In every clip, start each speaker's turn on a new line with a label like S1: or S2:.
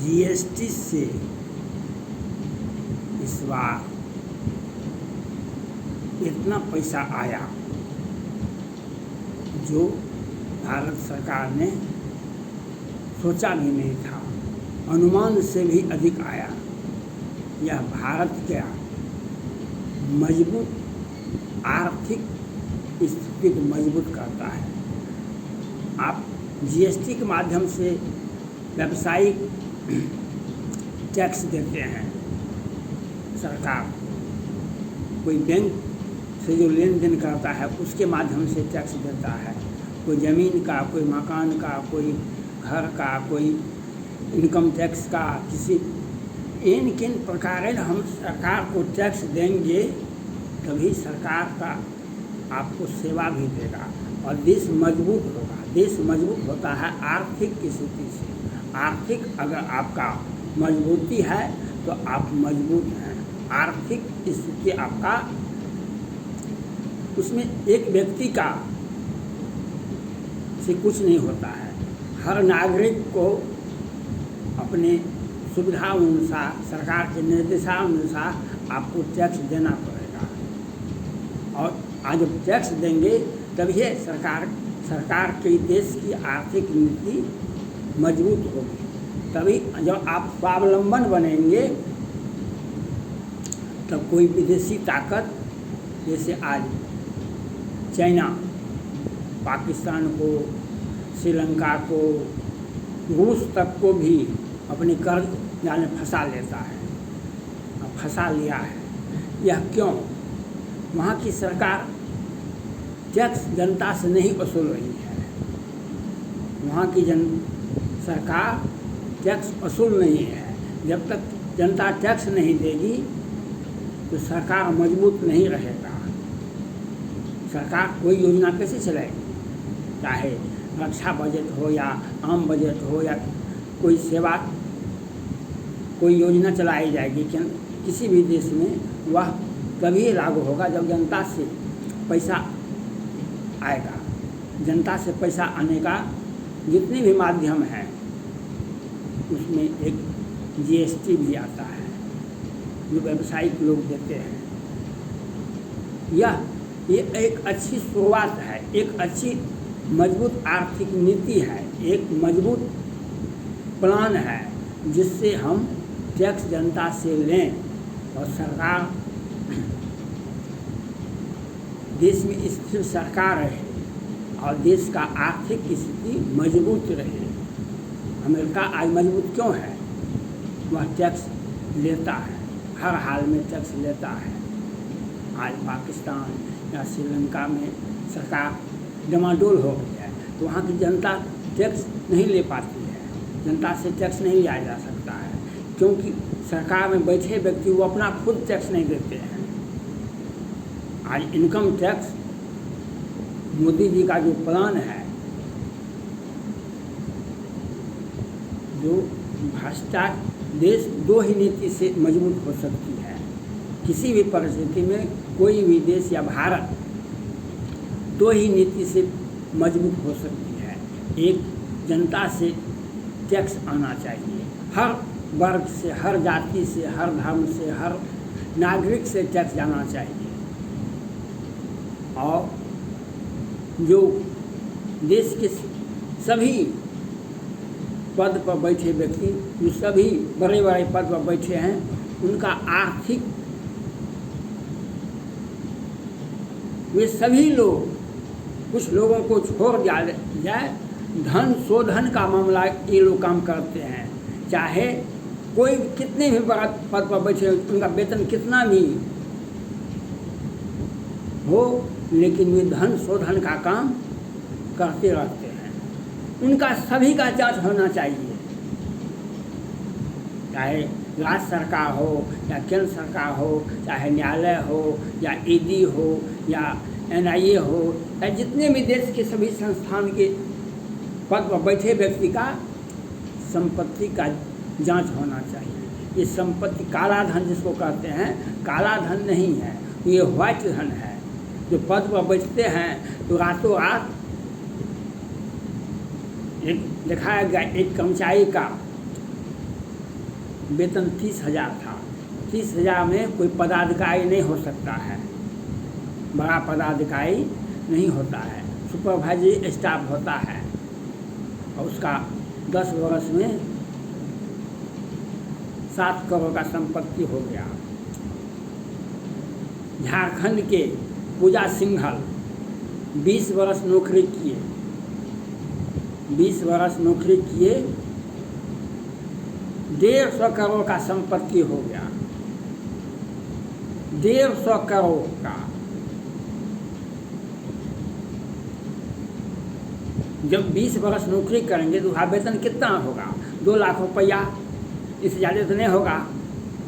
S1: GST से इस बार इतना पैसा आया जो भारत सरकार ने सोचा भी नहीं था, अनुमान से भी अधिक आया। यह भारत का मजबूत आर्थिक स्थिति को मजबूत करता है। आप जीएसटी के माध्यम से व्यावसायिक टैक्स देते हैं, सरकार कोई बैंक से जो लेन देन करता है उसके माध्यम से टैक्स देता है, कोई ज़मीन का, कोई मकान का, कोई घर का, कोई इनकम टैक्स का, किसी इन किन प्रकार हम सरकार को टैक्स देंगे तभी सरकार का आपको सेवा भी देगा और देश मजबूत होगा। देश मजबूत होता है आर्थिक स्थिति से। आर्थिक अगर आपका मजबूती है तो आप मजबूत हैं। आर्थिक स्थिति आपका, उसमें एक व्यक्ति का से कुछ नहीं होता है। हर नागरिक को अपने सुविधा अनुसार, सरकार के निर्देशानुसार आपको टैक्स देना पड़ेगा और आज जब टैक्स देंगे तभी सरकार के देश की आर्थिक नीति मजबूत होगी। तभी जब आप स्वावलंबन बनेंगे तब कोई विदेशी ताकत, जैसे आज चाइना पाकिस्तान को, श्रीलंका को, रूस तक को भी अपने कर्ज जाल में फंसा लेता है, फंसा लिया है। यह क्यों? वहाँ की सरकार टैक्स जनता से नहीं वसूल रही है। वहाँ की सरकार टैक्स वसूल नहीं है। जब तक जनता टैक्स नहीं देगी तो सरकार मजबूत नहीं रहेगा। सरकार कोई योजना कैसे चलाएगी? चाहे रक्षा बजट हो या आम बजट हो या कोई सेवा, कोई योजना चलाई जाएगी किसी भी देश में, वह तभी लागू होगा जब जनता से पैसा आएगा। जनता से पैसा आने का जितने भी माध्यम हैं उसमें एक जीएसटी भी आता है जो व्यावसायिक लोग देते हैं। ये एक अच्छी शुरुआत है, एक अच्छी मजबूत आर्थिक नीति है, एक मजबूत प्लान है जिससे हम टैक्स जनता से लें और सरकार, देश में स्थिर सरकार रहे और देश का आर्थिक स्थिति मजबूत रहे। अमेरिका आज मजबूत क्यों है? वह टैक्स लेता है, हर हाल में टैक्स लेता है। आज पाकिस्तान या श्रीलंका में सरकार डमाडोल हो गई है तो वहाँ की जनता टैक्स नहीं ले पाती है, जनता से टैक्स नहीं लिया जा सकता है क्योंकि सरकार में बैठे व्यक्ति वो अपना खुद टैक्स नहीं देते हैं। आज इनकम टैक्स मोदी जी का जो प्लान है, जो भ्रष्टाचार, देश दो ही नीति से मजबूत हो सकती है। किसी भी परिस्थिति में कोई भी देश या भारत दो ही नीति से मजबूत हो सकती है। एक, जनता से टैक्स आना चाहिए, हर वर्ग से, हर जाति से, हर धर्म से, हर नागरिक से टैक्स जाना चाहिए। और जो देश के सभी पद पर बैठे व्यक्ति, जो सभी बड़े बड़े पद पर बैठे हैं, उनका आर्थिक, वे सभी लोग, कुछ लोगों को छोड़ दिया जाए, धन शोधन का मामला ये लोग काम करते हैं। चाहे कोई कितने भी बड़ा पद पर बैठे, उनका वेतन कितना भी हो, लेकिन वे धन शोधन का काम करते रहते हैं। उनका सभी का जांच होना चाहिए, चाहे राज्य सरकार हो या केंद्र सरकार हो, चाहे न्यायालय हो या ईडी हो या एनआईए हो, या जितने भी देश के सभी संस्थान के पद पर बैठे व्यक्ति का संपत्ति का जांच होना चाहिए। ये संपत्ति, काला धन जिसको कहते हैं, काला धन नहीं है, ये व्हाइट धन है। जो पद पर बैठते हैं तो रातों रात एक दिखाया गया एक कर्मचारी का वेतन 30,000 था। 30,000 में कोई पदाधिकारी नहीं हो सकता है, बड़ा पदाधिकारी नहीं होता है, सुपरवाइजरी स्टाफ होता है। और उसका 10 वर्ष में 7 करोड़ का संपत्ति हो गया। झारखंड के पूजा सिंघल 20 वर्ष नौकरी किए, 20 वर्ष नौकरी किए, 150 करोड़ का संपत्ति हो गया, 150 करोड़ का। जब 20 वर्ष नौकरी करेंगे तो उसका वेतन कितना होगा? 2 लाख रुपया, इससे ज़्यादा तो नहीं होगा,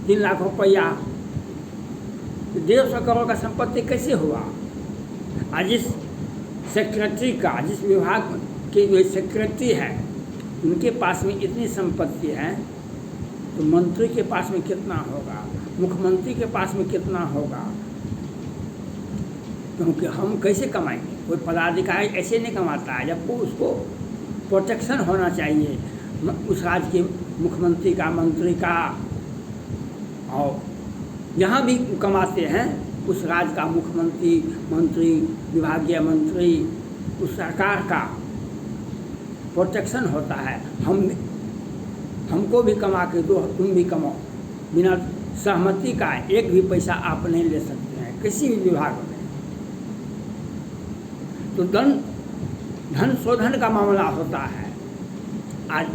S1: 3 लाख रुपया। 150 करोड़ का संपत्ति कैसे हुआ? आज जिस सेक्रेटरी का, जिस विभाग के जो सेक्रेटरी है, उनके पास में इतनी संपत्ति है तो मंत्री के पास में कितना होगा, मुख्यमंत्री के पास में कितना होगा? क्योंकि हम कैसे कमाएंगे? कोई पदाधिकारी ऐसे नहीं कमाता है, जब उसको प्रोटेक्शन होना चाहिए उस राज्य के मुख्यमंत्री का, मंत्री का, और जहाँ भी कमाते हैं उस राज्य का मुख्यमंत्री, मंत्री, विभागीय मंत्री, उस सरकार का प्रोटेक्शन होता है। हमको भी कमा के दो, तुम भी कमाओ। बिना सहमति का एक भी पैसा आप नहीं ले सकते हैं किसी भी विभाग में। तो धन शोधन का मामला होता है आज।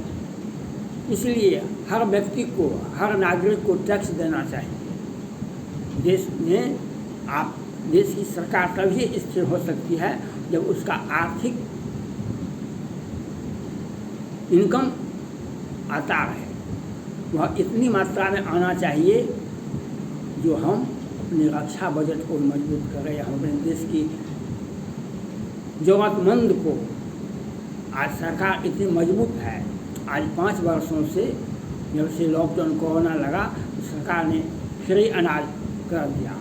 S1: इसलिए हर व्यक्ति को, हर नागरिक को टैक्स देना चाहिए। देश में देश की सरकार तभी स्थिर हो सकती है जब उसका आर्थिक इनकम आता है, वह इतनी मात्रा में आना चाहिए जो हम अपने रक्षा बजट को मजबूत करें, हम अपने देश की ज़रूरतमंद को। आज सरकार इतनी मजबूत है, आज 5 वर्षों से जब से लॉकडाउन कोरोना लगा तो सरकार ने फ्री अनाज कर दिया,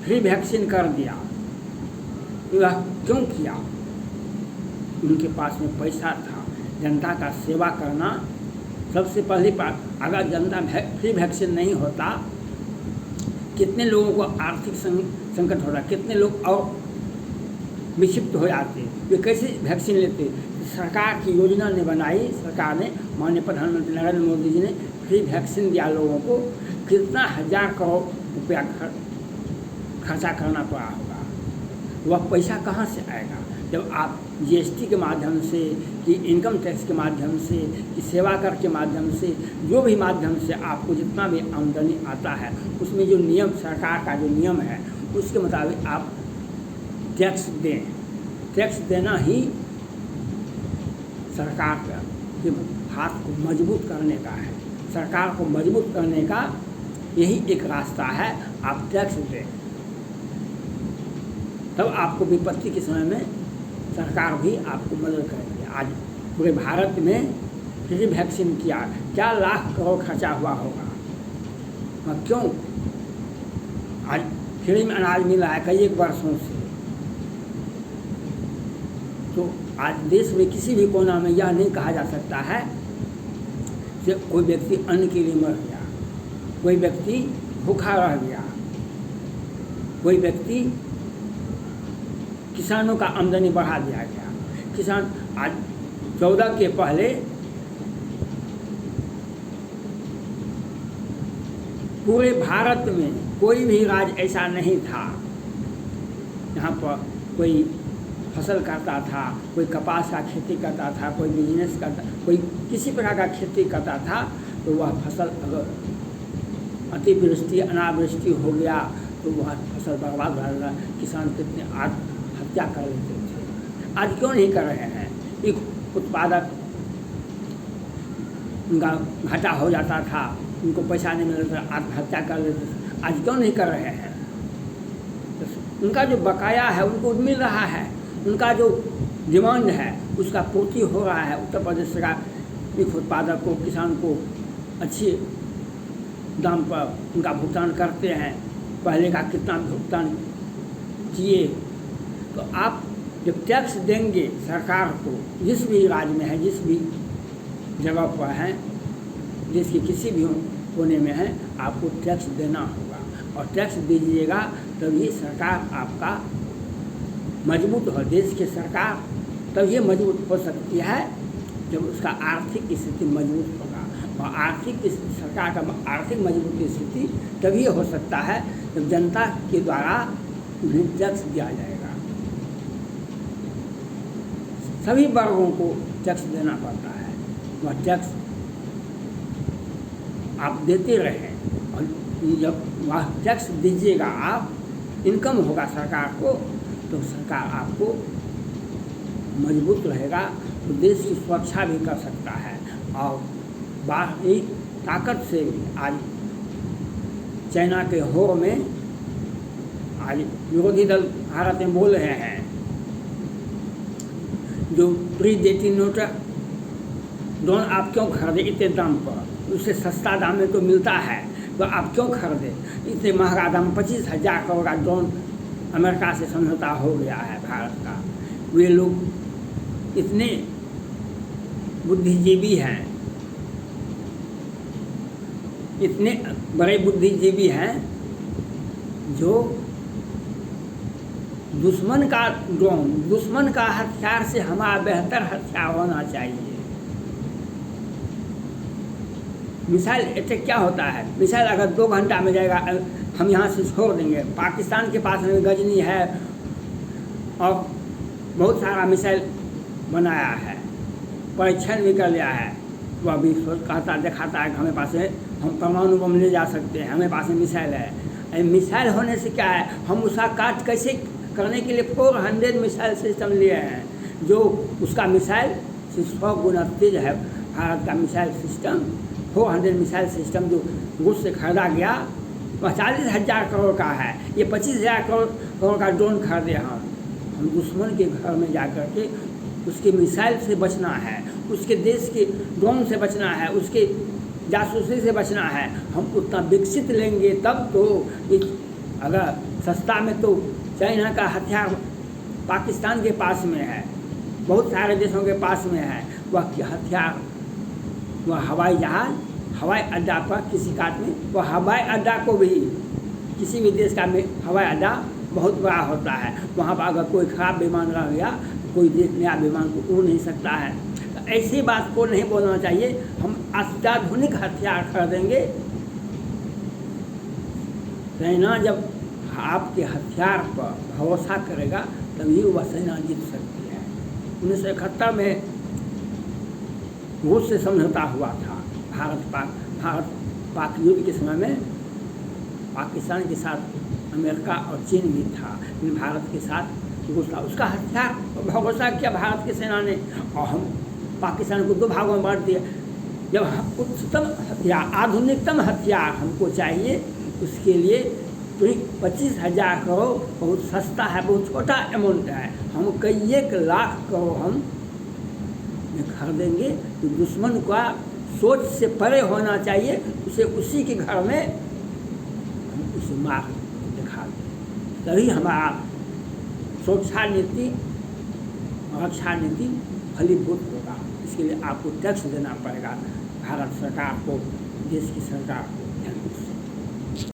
S1: फ्री वैक्सीन कर दिया। यह क्यों किया? उनके पास में पैसा था। जनता का सेवा करना सबसे पहली बात। अगर जनता फ्री वैक्सीन नहीं होता, कितने लोगों को आर्थिक संकट होता, कितने लोग और विक्षिप्त हो जाते, वे कैसे वैक्सीन लेते? सरकार की योजना ने बनाई, सरकार ने, माननीय प्रधानमंत्री नरेंद्र मोदी जी ने फ्री वैक्सीन दिया लोगों को। कितना 1000 करोड़ रुपया खर्चा करना पड़ा होगा। वह पैसा कहाँ से आएगा? जब आप जीएसटी के माध्यम से, कि इनकम टैक्स के माध्यम से, कि सेवा कर के माध्यम से, जो भी माध्यम से आपको जितना भी आमदनी आता है, उसमें जो नियम, सरकार का जो नियम है उसके मुताबिक आप टैक्स दें। टैक्स देना ही सरकार के हाथ को मजबूत करने का है। सरकार को मजबूत करने का यही एक रास्ता है, आप टैक्स दें। तब आपको विपत्ति के समय में सरकार भी आपको मदद करेगी। आज पूरे भारत में फ्री वैक्सीन किया, क्या लाख करोड़ खर्चा हुआ होगा। क्यों? आज फ्री में अनाज मिला है कई एक वर्षों से। तो आज देश में किसी भी कोना में यह नहीं कहा जा सकता है कि कोई व्यक्ति अन्न के लिए मर गया, कोई व्यक्ति भूखा रह गया, कोई व्यक्ति, किसानों का आमदनी बढ़ा दिया गया। किसान आज 14 के पहले पूरे भारत में कोई भी राज्य ऐसा नहीं था जहाँ पर कोई फसल करता था, कोई कपास का खेती करता था, कोई बिजनेस करता, कोई किसी प्रकार का खेती करता था। तो वह फसल अगर अतिवृष्टि, अनावृष्टि हो गया तो वह फसल बर्बाद हो जाएगा। किसान कितने आत्महत्या कर लेते थे। आज क्यों नहीं कर रहे हैं? एक उत्पादक, उनका घाटा हो जाता था, उनको पैसा नहीं मिलता, आत्महत्या कर लेते थे। आज क्यों नहीं कर रहे हैं? तो उनका जो बकाया है उनको मिल रहा है, उनका जो डिमांड है उसका पूर्ति हो रहा है। उत्तर प्रदेश सरकार एक उत्पादक को, किसान को अच्छी दाम पर उनका भुगतान करते हैं। पहले का कितना भुगतान किए, तो आप जब टैक्स देंगे सरकार को, जिस भी राज्य में है, जिस भी जगह पर है, देश के किसी भी कोने में है, आपको टैक्स देना होगा। और टैक्स दीजिएगा तभी सरकार आपका मजबूत हो। देश की सरकार तब ये मजबूत हो सकती है जब उसका आर्थिक स्थिति मजबूत होगा। और सरकार का आर्थिक मजबूत स्थिति तभी हो सकता है जब जनता के द्वारा उन्हें टैक्स दिया जाएगा। सभी वर्गों को टैक्स देना पड़ता है, वह टैक्स आप देते रहें। और जब वह टैक्स दीजिएगा आप, इनकम होगा सरकार को, तो सरकार आपको मजबूत रहेगा, तो देश की सुरक्षा भी कर सकता है। और बाहरी ताकत से भी आज चाइना के हो में आज विरोधी दल भारत में बोल रहे हैं, जो प्रीडेटिनेटेड ड्रोन आप क्यों खरीदे इतने दाम पर, उससे सस्ता दाम में तो मिलता है, तो आप क्यों खरीदे इतने महंगा दाम। 25,000 करोड़ का ड्रोन अमेरिका से समझौता हो गया है भारत का। वे लोग इतने बुद्धिजीवी हैं, इतने बड़े बुद्धिजीवी हैं, जो दुश्मन का ड्रोन, दुश्मन का हथियार से हमारा बेहतर हथियार होना चाहिए। मिसाइल अटैक क्या होता है, मिसाइल अगर 2 घंटा में जाएगा, हम यहाँ से छोड़ देंगे। पाकिस्तान के पास में गजनी है और बहुत सारा मिसाइल बनाया है, परीक्षण भी कर लिया है। वह भी कहता दिखाता है कि हमें पास है, हम परमाणु बम ले जा सकते हैं, हमें पास में मिसाइल है। मिसाइल होने से क्या है, हम उसका काट कैसे करने के लिए 400 मिसाइल सिस्टम लिए हैं, जो उसका मिसाइल 100 गुना तेज है। भारत का मिसाइल सिस्टम 400 मिसाइल सिस्टम जो रूस से खरीदा गया, वह 40,000 करोड़ का है। ये 25,000 करोड़ का ड्रोन खरीदे हम दुश्मन के घर में जा कर के उसके मिसाइल से बचना है, उसके देश के ड्रोन से बचना है, उसके जासूसी से बचना है। हम उतना विकसित लेंगे तब तो। अगर सस्ता में तो चाइना का हथियार पाकिस्तान के पास में है, बहुत सारे देशों के पास में है। वह हथियार, वह हवाई जहाज, हवाई अड्डा पर किसी काट में, वह हवाई अड्डा को भी, किसी भी देश का हवाई अड्डा बहुत बड़ा होता है, वहाँ पर अगर कोई ख़राब विमान रह गया, कोई देश नया विमान को उड़ नहीं सकता है। तो ऐसी बात को नहीं बोलना चाहिए। हम अत्याधुनिक हथियार खरीदेंगे। सेना जब आपके हथियार पर भरोसा करेगा तभी वह सेना जीत सकती है। 1971 में रूस से समझौता हुआ था। भारत पाक युद्ध के समय में पाकिस्तान के साथ अमेरिका और चीन भी था, लेकिन भारत के साथ रूस था। उसका हथियार भरोसा किया भारत की सेना ने, और हम पाकिस्तान को 2 भागों में बांट दिया। जब उच्चतम हथियार, आधुनिकतम हथियार हमको चाहिए, उसके लिए 25,000 करोड़ बहुत सस्ता है, बहुत छोटा अमाउंट है। हम कई 1 लाख करोड़ हम खरीदेंगे। तो दुश्मन का सोच से परे होना चाहिए, उसे उसी के घर में हम उसे मार दिखा दें, तभी हमारा सुरक्षा नीति, रक्षा नीति फलीभूत होगा। इसके लिए आपको टैक्स देना पड़ेगा भारत सरकार को, देश की सरकार को।